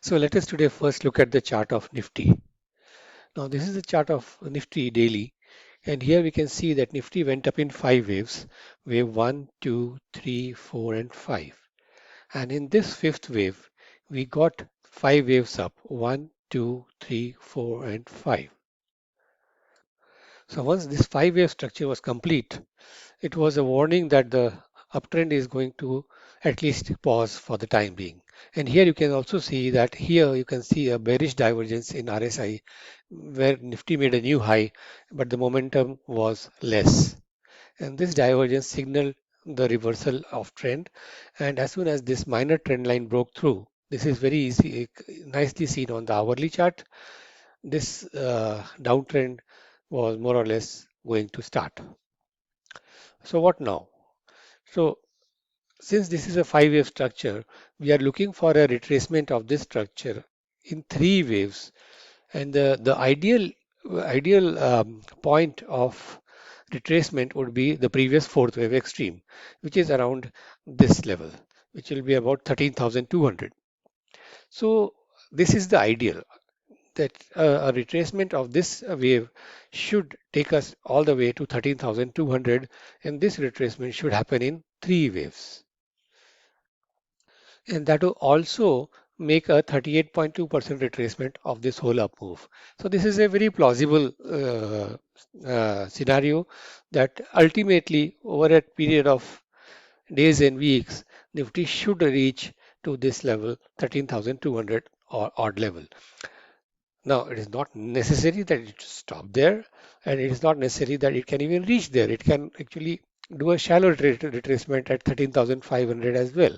So let us today first look at the chart of Nifty. Now this is the chart of Nifty daily, and here we can see that Nifty went up in five waves, wave 1, 2, 3, 4, and 5. And in this fifth wave, we got five waves up, 1, 2, 3, 4, and 5. So once this five-wave structure was complete, it was a warning that the uptrend is going to at least pause for the time being. And here you can also see that here you can see a bearish divergence in RSI where Nifty made a new high, but the momentum was less. And this divergence signaled the reversal of trend. And as soon as this minor trend line broke through, this is very easy, nicely seen on the hourly chart. This downtrend was more or less going to start. So what now? So since this is a five-wave structure, we are looking for a retracement of this structure in three waves. And the ideal point of retracement would be the previous fourth wave extreme, which is around this level, which will be about 13,200. So this is the ideal that a retracement of this wave should take us all the way to 13,200, and this retracement should happen in three waves. And that will also make a 38.2% retracement of this whole up move. So this is a very plausible scenario that ultimately over a period of days and weeks, Nifty should reach to this level, 13,200 or odd level. Now, it is not necessary that it stop there, and it is not necessary that it can even reach there. It can actually do a shallow retracement at 13,500 as well.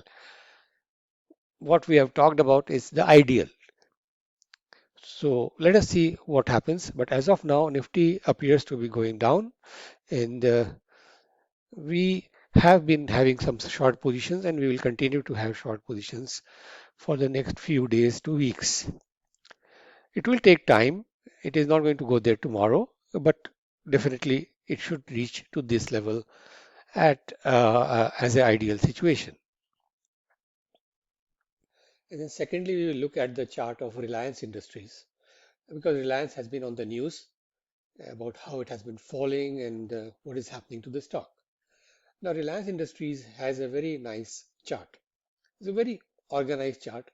What we have talked about is the ideal. So let us see what happens. But as of now, Nifty appears to be going down, and we have been having some short positions, and we will continue to have short positions for the next few days to weeks. It will take time. It is not going to go there tomorrow, but definitely it should reach to this level at as an ideal situation. And then secondly, we will look at the chart of Reliance Industries because Reliance has been on the news about how it has been falling and what is happening to the stock. Now, Reliance Industries has a very nice chart. It's a very organized chart,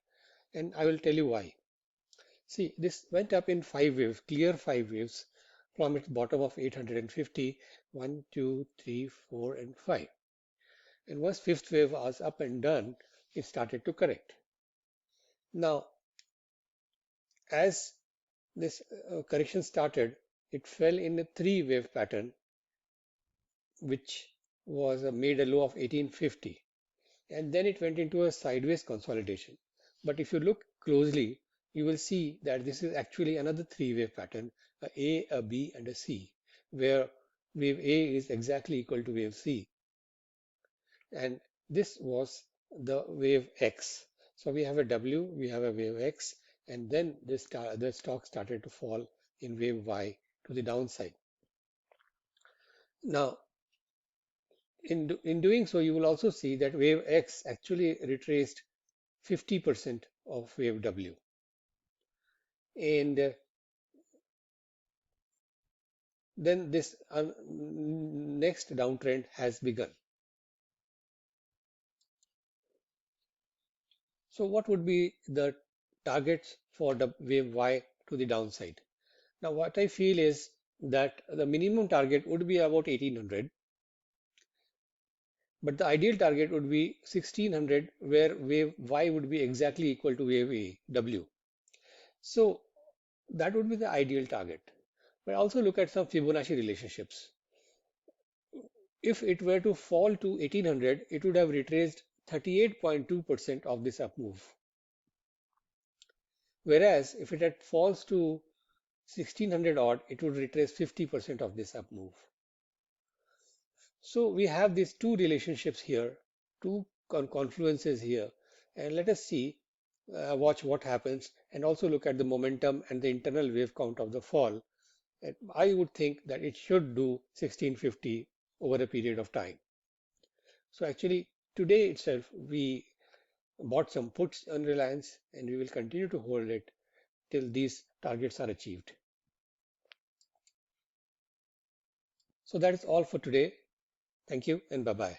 and I will tell you why. See, this went up in five waves, clear five waves from its bottom of 850, 1, 2, 3, 4, and 5. And once fifth wave was up and done, it started to correct. Now, as this correction started, it fell in a three-wave pattern, which was made a low of 1850. And then it went into a sideways consolidation. But if you look closely, you will see that this is actually another three-wave pattern, a B, and a C, where wave A is exactly equal to wave C. And this was the wave X. So we have a W, we have a wave X, and then the stock started to fall in wave Y to the downside. Now, in doing so, you will also see that wave X actually retraced 50% of wave W. And then this next downtrend has begun. So what would be the targets for the wave Y to the downside? Now what I feel is that the minimum target would be about 1800, but the ideal target would be 1600 where wave Y would be exactly equal to wave A, W. So that would be the ideal target. But also look at some Fibonacci relationships. If it were to fall to 1800, it would have retraced 38.2% of this up move. Whereas if it had falls to 1600 odd, it would retrace 50% of this up move. So we have these two relationships here, two confluences here, and let us see, watch what happens, and also look at the momentum and the internal wave count of the fall. And I would think that it should do 1650 over a period of time. So actually today itself, we bought some puts on Reliance, and we will continue to hold it till these targets are achieved. So that is all for today. Thank you and bye bye.